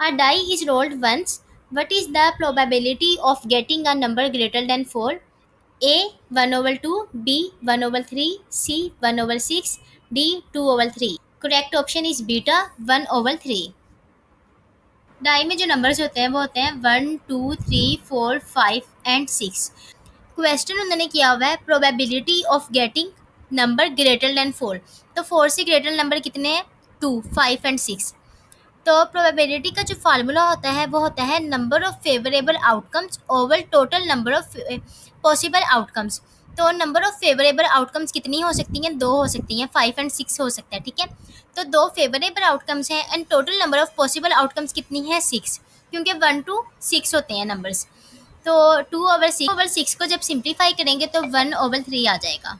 A die is rolled once. What is the probability of getting a number greater than 4? A 1 over 2, B 1 over 3, C 1 over 6, D 2 over 3. Correct option is beta 1 over 3. Die में जो numbers होते हैं वो होते हैं 1 2 3 4 5 and 6. Question उन्होंने किया हुआ है probability of getting number greater than 4. तो 4 से ग्रेटर नंबर कितने हैं? 2 5 एंड 6. तो प्रोबेबिलिटी का जो फार्मूला होता है वो होता है number of favourable outcomes over total number of possible outcomes. तो नंबर ऑफ फेवरेबल आउटकम्स कितनी हो सकती हैं? 2 हो सकती हैं, 5 एंड 6 हो सकता है. ठीक है, तो 2 फेवरेबल आउटकम्स हैं and total number of possible outcomes कितनी है? 6, क्योंकि 1 to 6 होते हैं नंबर्स. तो 2/6 को जब सिंप्लीफाई करेंगे तो 1/3 आ जाएगा.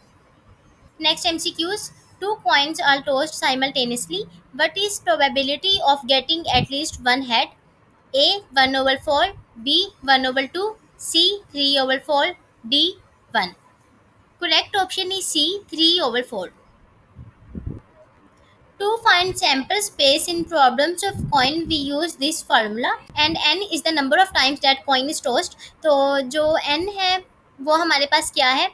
Next MCQs. Two coins are tossed simultaneously. What is probability of getting at least one head? A 1 over 4, B 1 over 2, C 3 over 4, D 1. Correct option is C 3 over 4. To find sample space in problems of coin we use this formula and n is the number of times that coin is tossed. तो जो n है वो हमारे पास क्या है?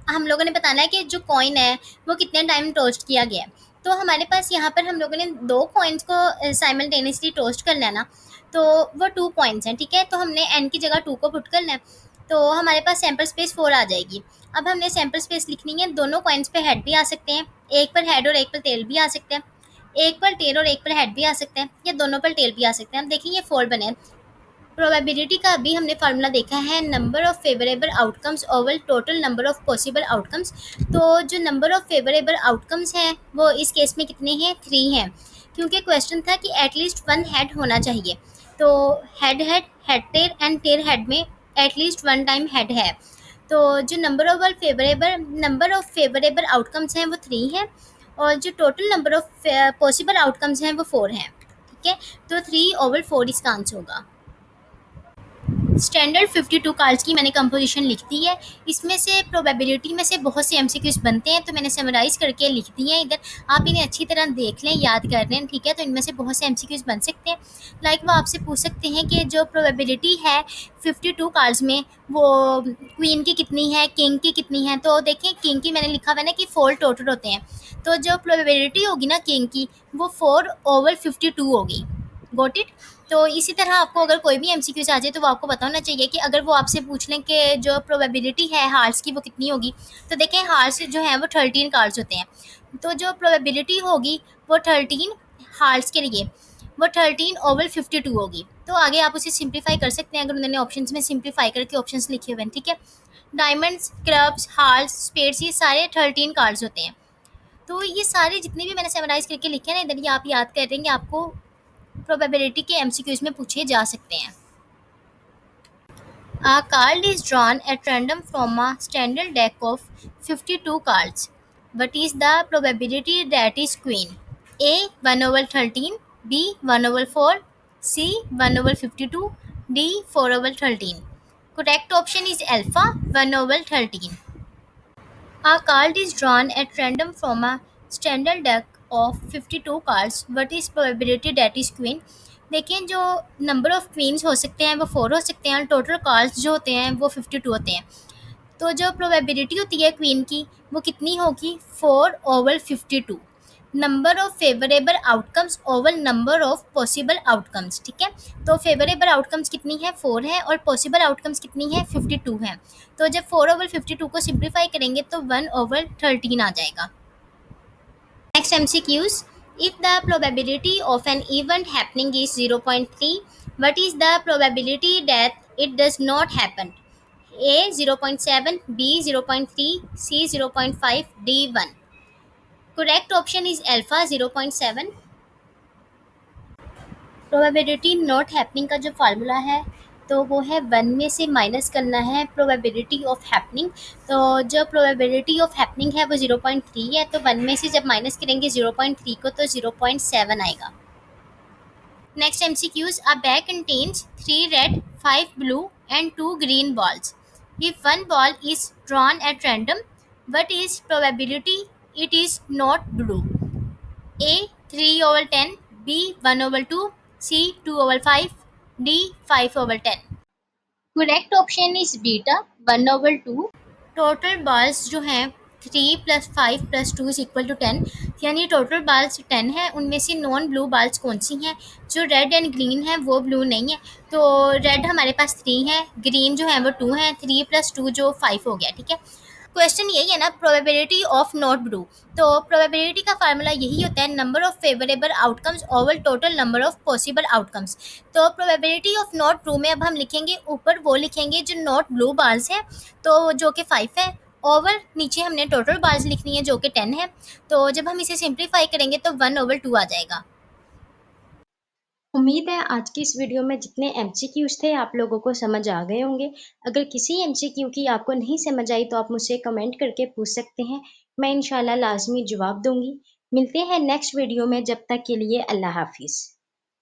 हम लोगों ने बताना है कि जो कॉइन है वो कितने टाइम टोस्ट किया गया है. तो हमारे पास यहाँ पर हम लोगों ने 2 कॉइन्स को साइमल्टेनियसली टोस्ट कर लेना. तो वो 2 कॉइन्स हैं. ठीक है, तो हमने n की जगह 2 को पुट करना है. तो हमारे पास सैम्पल स्पेस 4 आ जाएगी. अब हमने सैम्पल स्पेस लिखनी है. दोनों कॉइन्स पे हेड भी आ सकते हैं, एक पर हेड और एक पर टेल भी आ सकते हैं, एक पर टेल और एक पर हेड भी आ सकते हैं, या दोनों पर टेल भी आ सकते हैं. अब देखिए ये 4 बने. प्रोबेबिलिटी का अभी हमने फार्मूला देखा है number of favourable outcomes over total number of possible outcomes. तो जो नंबर ऑफ फेवरेबल आउटकम्स हैं वो इस केस में कितने हैं? 3 हैं, क्योंकि क्वेश्चन था कि एटलीस्ट 1 हेड होना चाहिए. तो head head head tail and tail head में एटलीस्ट 1 टाइम हेड है. तो जो नंबर ऑफ फेवरेबल आउटकम्स हैं वो 3 हैं, और जो total number of possible outcomes हैं वो 4 हैं. ठीक है, तो 3/4 इसका आंसर होगा. स्टैंडर्ड 52 कार्ड्स की मैंने कंपोजिशन लिख दी है. इसमें से प्रोबेबिलिटी में से बहुत से एमसीक्यूज बनते हैं, तो मैंने समराइज़ करके लिख दिए हैं इधर. आप इन्हें अच्छी तरह देख लें, याद कर लें. ठीक है, तो इनमें से बहुत से एमसीक्यूज बन सकते हैं. लाइक वो आपसे पूछ सकते हैं कि जो प्रोबेबिलिटी है 52 कार्ड्स में वो क्वीन की कितनी है, किंग की कितनी है. तो देखें किंग की मैंने लिखा हुआ है ना कि 4 टोटल होते हैं. तो जो प्रोबेबिलिटी होगी ना किंग की वो 4/52 होगी. Got it. तो इसी तरह आपको अगर कोई भी एमसीक्यूज आ जाए तो वो आपको पता होना चाहिए कि अगर वो आपसे पूछ लें कि जो प्रोबेबिलिटी है हार्ट्स की वो कितनी होगी, तो देखें हार्ट्स जो हैं वो 13 कार्ड्स होते हैं. तो जो प्रोबेबिलिटी होगी वो 13 हार्ट्स के लिए वो 13/52 होगी. तो आगे आप उसे सिंप्लीफाई कर सकते हैं अगर उन्होंने ऑप्शंस में सिंप्लीफाई करके ऑप्शंस लिखे हुए हैं. ठीक है, डायमंड्स, क्लब्स, हार्ट्स, स्पेड्स, ये सारे 13 कार्ड्स होते हैं. तो ये सारे जितने भी मैंने समराइज़ करके लिखे हैं ना इधर, ये आप याद कर लेंगे, आपको प्रोबेबिलिटी के एमसीक्यूज में पूछे जा सकते हैं. A card is drawn at random from a standard deck of 52 cards. What is the probability that is queen? A 1/13, B 1/4, C 1/52, D 4/13. Correct option is alpha 1/13. A card is drawn at random from a standard deck of 52 cards. What is probability that is queen? देखिए जो number of queen's हो सकते हैं वो 4 हो सकते हैं, और टोटल कार्ड्स जो होते हैं वो 52 होते हैं. तो जो प्रोबेबिलिटी होती है क्वीन की वो कितनी होगी? 4/52. Number of favourable outcomes over number of possible outcomes. ठीक है, तो फेवरेबल आउटकम्स कितनी है? 4 है, और पॉसिबल आउटकम्स कितनी है? 52 है. तो जब 4/52 को सिंप्लीफाई करेंगे तो 1/13 आ जाएगा. Next MCQs. If the probability of an event happening is 0.3, what is the probability that it does not happen? A 0.7, B 0.3, C 0.5, D 1. Correct option is alpha 0.7. Probability not happening का जो formula है तो वो है 1 में से minus करना है प्रोबेबिलिटी ऑफ हैपनिंग. तो जो प्रोबेबिलिटी ऑफ हैपनिंग है वो 0.3 है, तो 1 में से जब माइनस करेंगे 0.3 को तो 0.7 आएगा. Next MCQs. A bag contains 3 red, 5 blue and 2 green balls. If one ball is drawn at random, what is probability it is not blue? A 3/10, B 1/2, C 2/5, D 5/10। Correct option is beta 1/2। Total balls जो हैं 3 + 5 + 2 is equal to 10, यानी total बाल्स 10 है। उनमें से non blue बाल्स कौन सी हैं? जो red and green है वो ब्लू नहीं है। तो रेड हमारे पास 3 है, ग्रीन जो है वो 2 है, 3 + 2 जो 5 हो गया। ठीक है, क्वेश्चन यही है ना, प्रोबेबिलिटी ऑफ नॉट ब्लू। तो प्रोबेबिलिटी का फार्मूला यही होता है, number of favourable outcomes over total number of possible outcomes. तो प्रोबेबिलिटी ऑफ नॉट ब्लू में अब हम लिखेंगे, ऊपर वो लिखेंगे जो नॉट ब्लू बाल्स है, तो जो कि 5 है, ओवर नीचे हमने टोटल बाल्स लिखनी है जो कि 10 है। तो जब हम इसे सिंप्लीफाई करेंगे तो 1/2 आ जाएगा। उम्मीद है आज की इस वीडियो में जितने एमसीक्यूज थे आप लोगों को समझ आ गए होंगे। अगर किसी एमसीक्यू की आपको नहीं समझ आई तो आप मुझसे कमेंट करके पूछ सकते हैं, मैं इंशाल्लाह लाजमी जवाब दूंगी। मिलते हैं नेक्स्ट वीडियो में, जब तक के लिए अल्लाह हाफिज़।